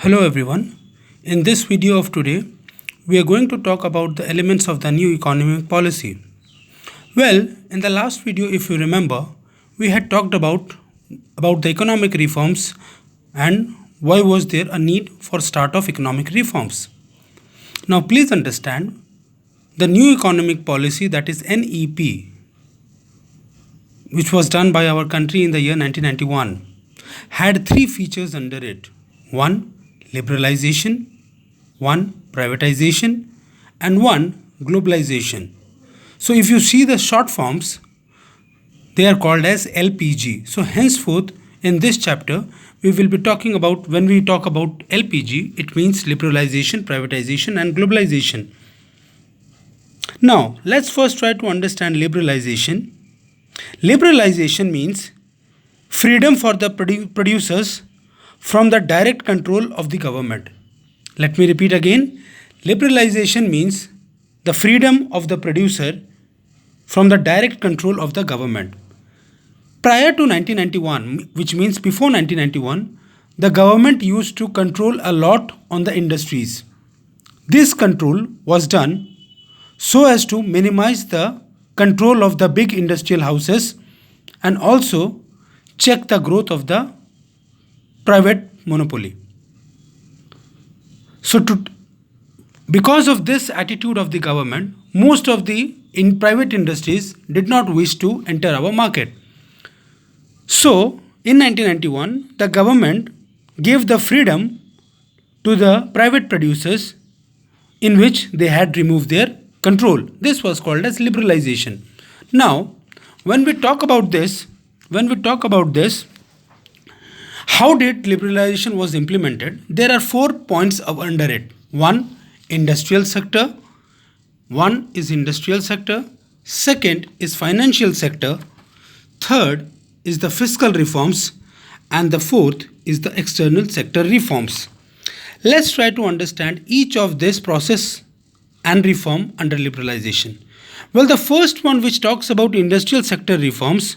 Hello everyone. In this video of today, we are going to talk about the elements of the new economic policy. Well, in the last video, if you remember, we had talked about the economic reforms and why was there a need for start of economic reforms. Now please understand the new economic policy, that is NEP, which was done by our country in the year 1991, had three features under it. One, liberalization, one, privatization, and one, globalization. So if you see the short forms, they are called as LPG. So henceforth, in this chapter, we will be talking about, when we talk about LPG, it means liberalization, privatization, and globalization. Now, let's first try to understand liberalization. Liberalization means freedom for the producers from the direct control of the government. Let me repeat again. Liberalization means the freedom of the producer from the direct control of the government. Prior to 1991, which means before 1991, the government used to control a lot on the industries. This control was done so as to minimize the control of the big industrial houses and also check the growth of the private monopoly. Because of this attitude of the government, most of the private industries did not wish to enter our market. So, in 1991, the government gave the freedom to the private producers in which they had removed their control. This was called as liberalization. Now, when we talk about this, how did liberalization was implemented? There are 4 points under it. One, industrial sector. One is industrial sector. Second is financial sector. Third is the fiscal reforms. And the fourth is the external sector reforms. Let's try to understand each of this process and reform under liberalization. Well, the first one, which talks about industrial sector reforms,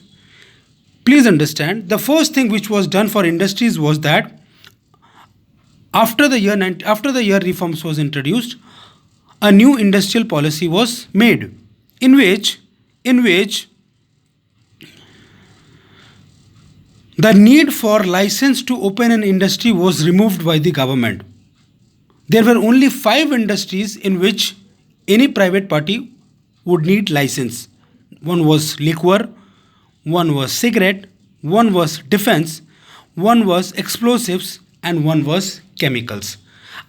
please understand, the first thing which was done for industries was that after the year reforms was introduced, a new industrial policy was made in which the need for license to open an industry was removed by the government. There were only 5 industries in which any private party would need license. One was liquor, one was cigarette, one was defense, one was explosives, and one was chemicals.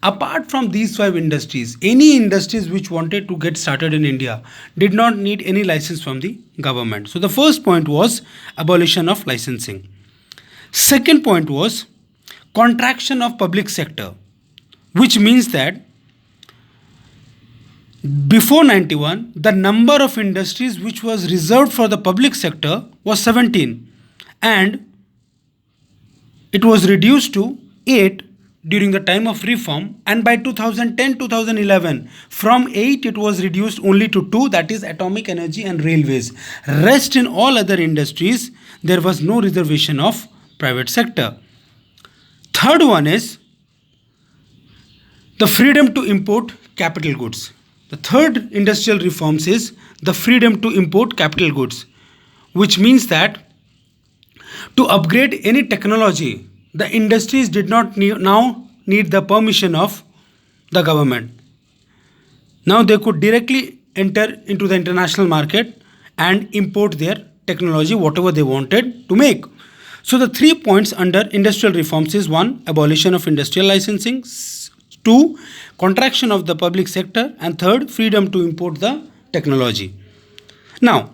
Apart from these 5 industries, any industries which wanted to get started in India did not need any license from the government. So the first point was abolition of licensing. Second point was contraction of public sector, which means that before 91, the number of industries which was reserved for the public sector was 17 and it was reduced to 8 during the time of reform, and by 2010-2011 from 8 it was reduced only to 2, that is atomic energy and railways. Rest in all other industries there was no reservation of private sector. Third one is the freedom to import capital goods. The third industrial reforms is the freedom to import capital goods, which means that to upgrade any technology, the industries did not now need the permission of the government. Now they could directly enter into the international market and import their technology, whatever they wanted to make. So the 3 points under industrial reforms is 1, abolition of industrial licensing, 2, contraction of the public sector, and 3rd, freedom to import the technology. Now,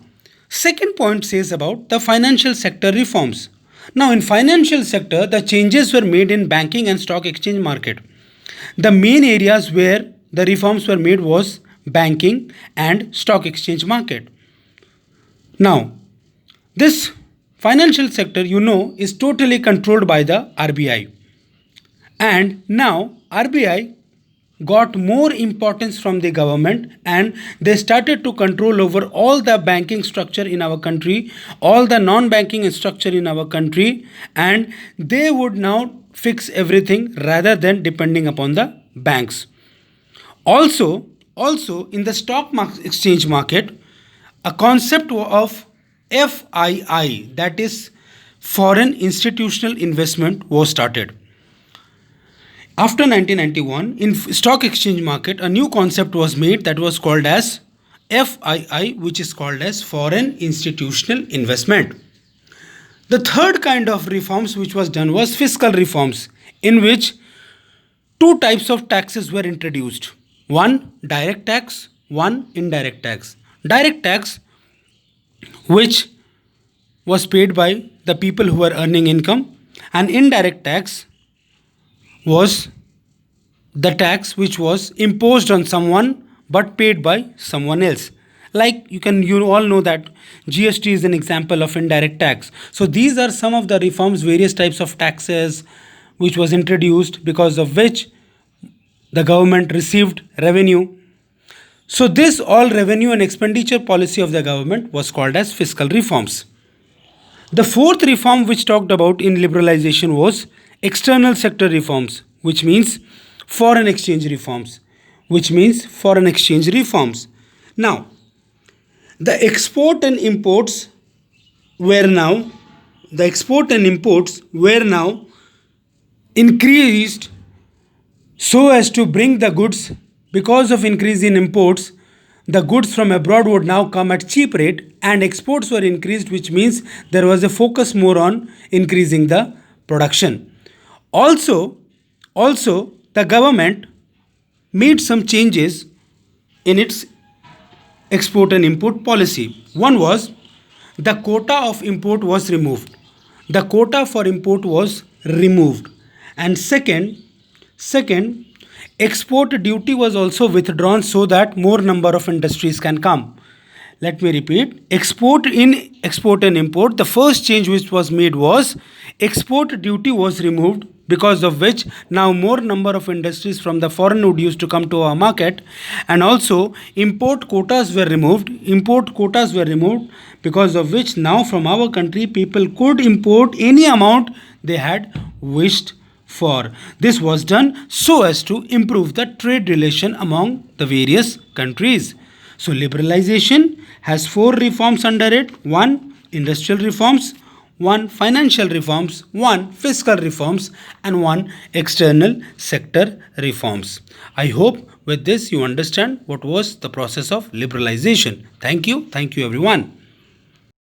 second point says about the financial sector reforms. Now, in financial sector, the changes were made in banking and stock exchange market. The main areas where the reforms were made was banking and stock exchange market. Now, this financial sector, is totally controlled by the RBI. And now RBI got more importance from the government and they started to control over all the banking structure in our country, all the non-banking structure in our country, and they would now fix everything rather than depending upon the banks. Also in the exchange market, a concept of FII, that is foreign institutional investment, was started. After 1991, in stock exchange market, a new concept was made that was called as FII, which is called as foreign institutional investment. The third kind of reforms which was done was fiscal reforms, in which two types of taxes were introduced. One direct tax, one indirect tax. Direct tax, which was paid by the people who were earning income, and indirect tax was the tax which was imposed on someone but paid by someone else. Like you all know that GST is an example of indirect tax. So these are some of the reforms, various types of taxes which was introduced, because of which the government received revenue. So this all revenue and expenditure policy of the government was called as fiscal reforms. The fourth reform which talked about in liberalization was external sector reforms, which means foreign exchange reforms. Now, the export and imports were now increased so as to bring the goods. Because of increase in imports, the goods from abroad would now come at cheap rate, and exports were increased, which means there was a focus more on increasing the production. Also, the government made some changes in its export and import policy. One was the quota of import was removed. The quota for import was removed. And second, export duty was also withdrawn so that more number of industries can come. Let me repeat. Export and import, the first change which was made was export duty was removed, because of which now more number of industries from the foreign would used to come to our market. And also import quotas were removed, because of which now from our country people could import any amount they had wished for. This was done so as to improve the trade relation among the various countries. So liberalization has four reforms under it: one industrial reforms, one financial reforms, one fiscal reforms, and one external sector reforms. I hope with this you understand what was the process of liberalization. Thank you everyone.